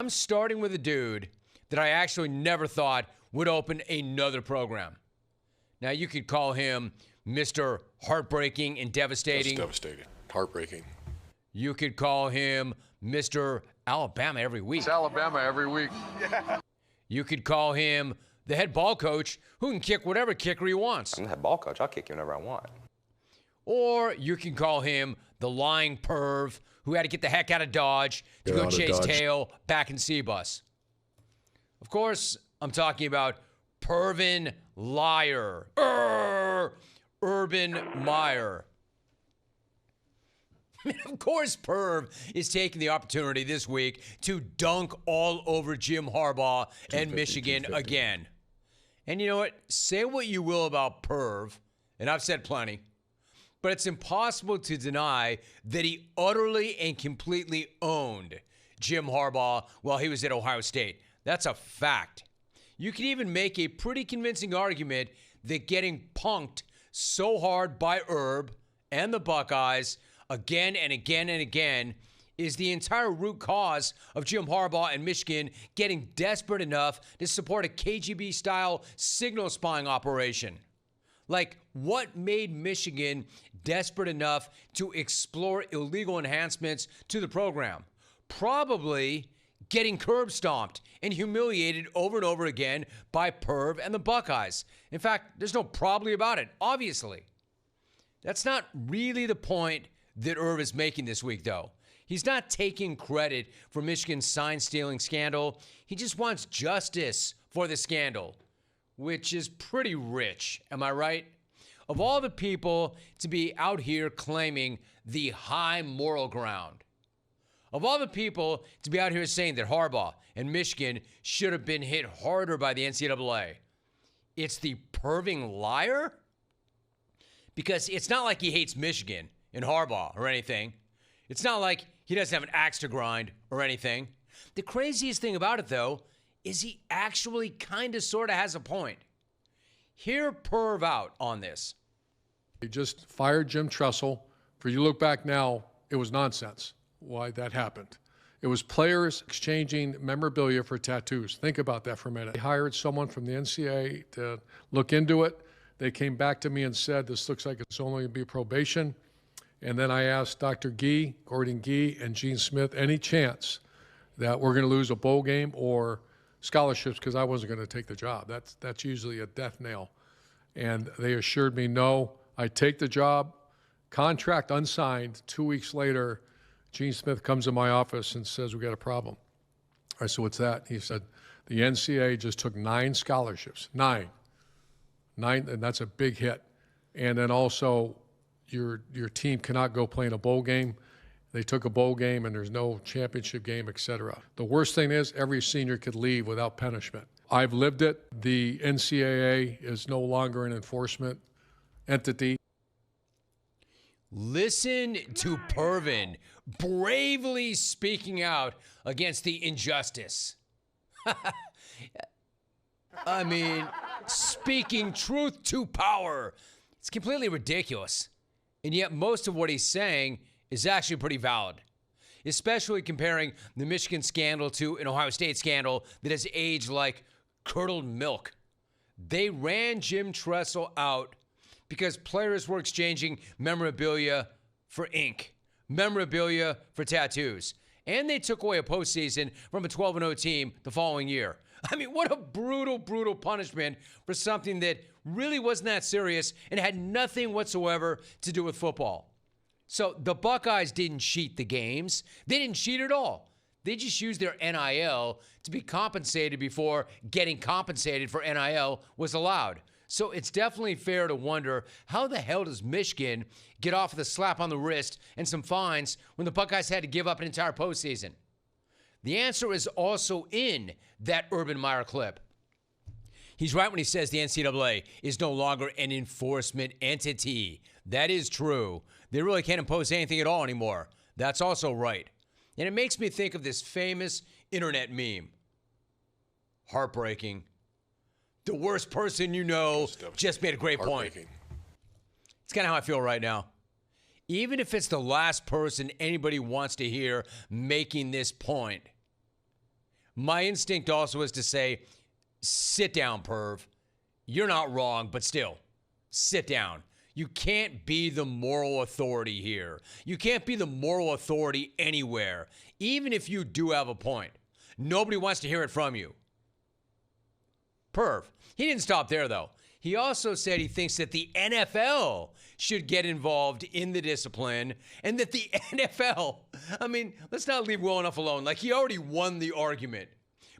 I'm starting with a dude that I actually never thought would open another program. Now, you could call him Mr. Heartbreaking and Devastating. That's devastating. Heartbreaking. You could call him Mr. Alabama every week. It's Alabama every week. Yeah. You could call him the head ball coach who can kick whatever kicker he wants. I'm the head ball coach. I'll kick you whenever I want. Or you can call him the lying perv who had to get the heck out of Dodge to go chase tail back in C-Bus. Of course, I'm talking about Pervin Liar, Urban Meyer. Of course, Perv is taking the opportunity this week to dunk all over Jim Harbaugh and Michigan again. And you know what? Say what you will about Perv, and I've said plenty, but it's impossible to deny that he utterly and completely owned Jim Harbaugh while he was at Ohio State. That's a fact. You can even make a pretty convincing argument that getting punked so hard by Herb and the Buckeyes again and again and again is the entire root cause of Jim Harbaugh and Michigan getting desperate enough to support a KGB-style signal spying operation. Like, what made Michigan desperate enough to explore illegal enhancements to the program? Probably getting curb stomped and humiliated over and over again by Perv and the Buckeyes. In fact, there's no probably about it, obviously. That's not really the point that Herb is making this week, though. He's not taking credit for Michigan's sign-stealing scandal. He just wants justice for the scandal, which is pretty rich. Am I right? Of all the people to be out here claiming the high moral ground, of all the people to be out here saying that Harbaugh and Michigan should have been hit harder by the NCAA, it's the perving liar? Because it's not like he hates Michigan and Harbaugh or anything. It's not like he doesn't have an axe to grind or anything. The craziest thing about it, though, is he actually kind of sort of has a point. Hear Perv out on this. He just fired Jim Tressel. For you look back now, it was nonsense why that happened. It was players exchanging memorabilia for tattoos. Think about that for a minute. They hired someone from the NCAA to look into it. They came back to me and said, this looks like it's only going to be probation. And then I asked Dr. Gee, Gordon Gee, and Gene Smith, any chance that we're going to lose a bowl game or scholarships, because I wasn't going to take the job. That's usually a death nail. And they assured me, no, I take the job, contract unsigned. 2 weeks later, Gene Smith comes to my office and says, we got a problem. I said, what's that? He said, the NCAA just took 9 scholarships, 9, and that's a big hit. And then also, your team cannot go play in a bowl game. They took a bowl game, and there's no championship game, et cetera. The worst thing is every senior could leave without punishment. I've lived it. The NCAA is no longer an enforcement entity. Listen to Pervin bravely speaking out against the injustice. I mean, speaking truth to power. It's completely ridiculous. And yet most of what he's saying is actually pretty valid, especially comparing the Michigan scandal to an Ohio State scandal that has aged like curdled milk. They ran Jim Tressel out because players were exchanging memorabilia for ink, memorabilia for tattoos, and they took away a postseason from a 12-0 team the following year. I mean, what a brutal, brutal punishment for something that really wasn't that serious and had nothing whatsoever to do with football. So the Buckeyes didn't cheat the games. They didn't cheat at all. They just used their NIL to be compensated before getting compensated for NIL was allowed. So it's definitely fair to wonder, how the hell does Michigan get off with a slap on the wrist and some fines when the Buckeyes had to give up an entire postseason? The answer is also in that Urban Meyer clip. He's right when he says the NCAA is no longer an enforcement entity. That is true. They really can't impose anything at all anymore. That's also right. And it makes me think of this famous internet meme. Heartbreaking. The worst person you know just made a great point. It's kind of how I feel right now. Even if it's the last person anybody wants to hear making this point, my instinct also is to say, sit down, perv. You're not wrong, but still, sit down. You can't be the moral authority here. You can't be the moral authority anywhere, even if you do have a point. Nobody wants to hear it from you. Perv. He didn't stop there, though. He also said he thinks that the NFL should get involved in the discipline and that the NFL, I mean, let's not leave well enough alone. Like, he already won the argument,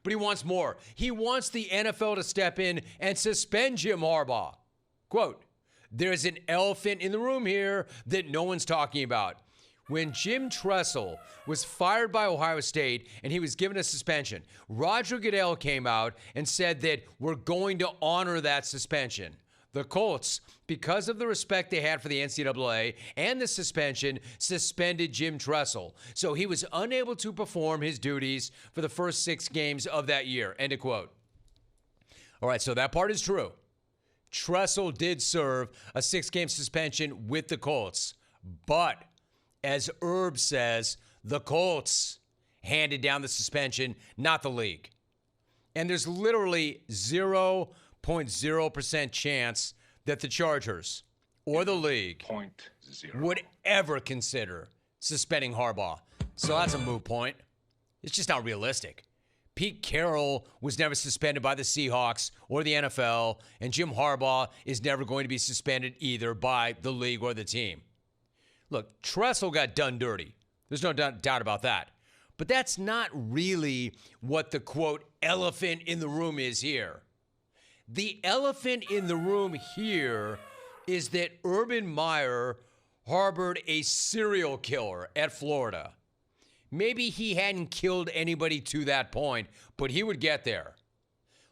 but he wants more. He wants the NFL to step in and suspend Jim Harbaugh. Quote, there's an elephant in the room here that no one's talking about. When Jim Tressel was fired by Ohio State and he was given a suspension, Roger Goodell came out and said that we're going to honor that suspension. The Colts, because of the respect they had for the NCAA and the suspension, suspended Jim Tressel. So he was unable to perform his duties for the first 6 games of that year. End of quote. All right, so that part is true. Tressel did serve a 6-game suspension with the Colts, but as Herb says, the Colts handed down the suspension, not the league. And there's literally 0.0% chance that the Chargers or the league would ever consider suspending Harbaugh. So that's a moot point. It's just not realistic. Pete Carroll was never suspended by the Seahawks or the NFL, and Jim Harbaugh is never going to be suspended either by the league or the team. Look, Tressel got done dirty. There's no doubt about that. But that's not really what the, quote, elephant in the room is here. The elephant in the room here is that Urban Meyer harbored a serial killer at Florida. Maybe he hadn't killed anybody to that point, but he would get there.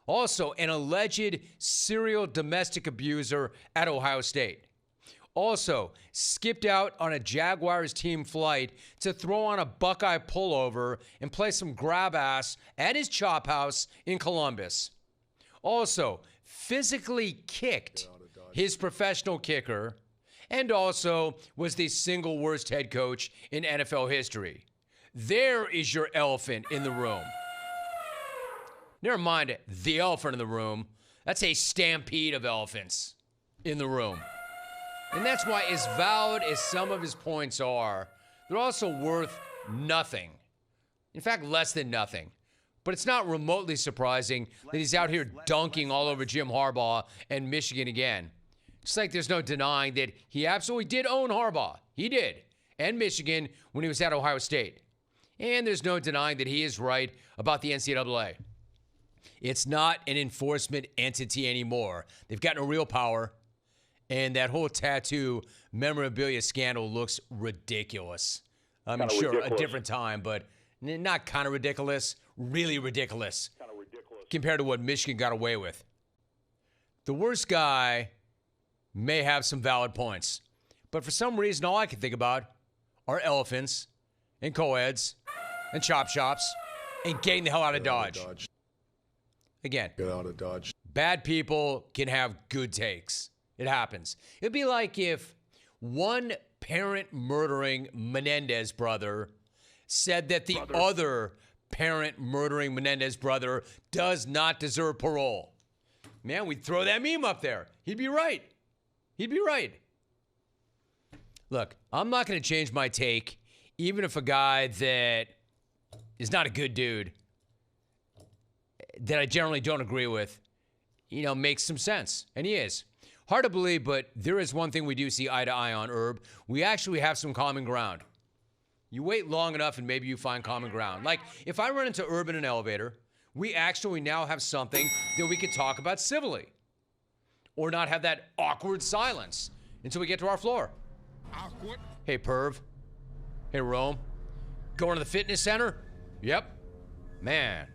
Also, an alleged serial domestic abuser at Ohio State. Also, skipped out on a Jaguars team flight to throw on a Buckeye pullover and play some grab ass at his chop house in Columbus. Also, physically kicked his professional kicker and also was the single worst head coach in NFL history. There is your elephant in the room. Never mind the elephant in the room. That's a stampede of elephants in the room. And that's why, as valid as some of his points are, they're also worth nothing. In fact, less than nothing. But it's not remotely surprising that he's out here dunking all over Jim Harbaugh and Michigan again. It's like there's no denying that he absolutely did own Harbaugh. He did. And Michigan when he was at Ohio State. And there's no denying that he is right about the NCAA. It's not an enforcement entity anymore. They've got no real power. And that whole tattoo memorabilia scandal looks ridiculous. I mean, sure, ridiculous. A different time, but not kind of ridiculous, really ridiculous. Kind of ridiculous compared to what Michigan got away with. The worst guy may have some valid points, but for some reason, all I can think about are elephants and co-eds and chop shops and getting the hell out of Dodge. Again, get out of Dodge. Bad people can have good takes. It happens. It'd be like if one parent-murdering Menendez brother said that the other parent-murdering Menendez brother does not deserve parole. Man, we'd throw that meme up there. He'd be right. He'd be right. Look, I'm not going to change my take, even if a guy that is not a good dude, that I generally don't agree with, makes some sense. And he is. Hard to believe, but there is one thing we do see eye to eye on, Herb. We actually have some common ground. You wait long enough and maybe you find common ground. Like, if I run into Herb in an elevator, we actually now have something that we could talk about civilly. Or not have that awkward silence until we get to our floor. Awkward. Hey, perv. Hey, Rome. Going to the fitness center? Yep. Man,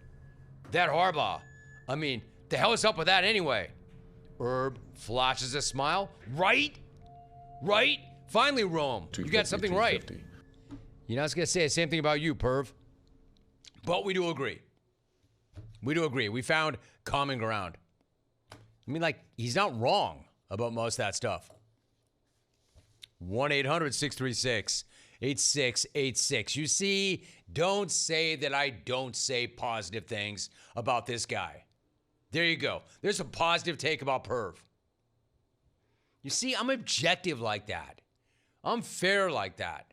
that Harbaugh. I mean, the hell is up with that anyway? Herb flashes a smile. Right? Right? Finally, Rome. You got something right. I was going to say the same thing about you, perv. But we do agree. We do agree. We found common ground. I mean, he's not wrong about most of that stuff. 1-800-636 8686. You see, don't say that I don't say positive things about this guy. There you go. There's a positive take about Perv. You see, I'm objective like that. I'm fair like that.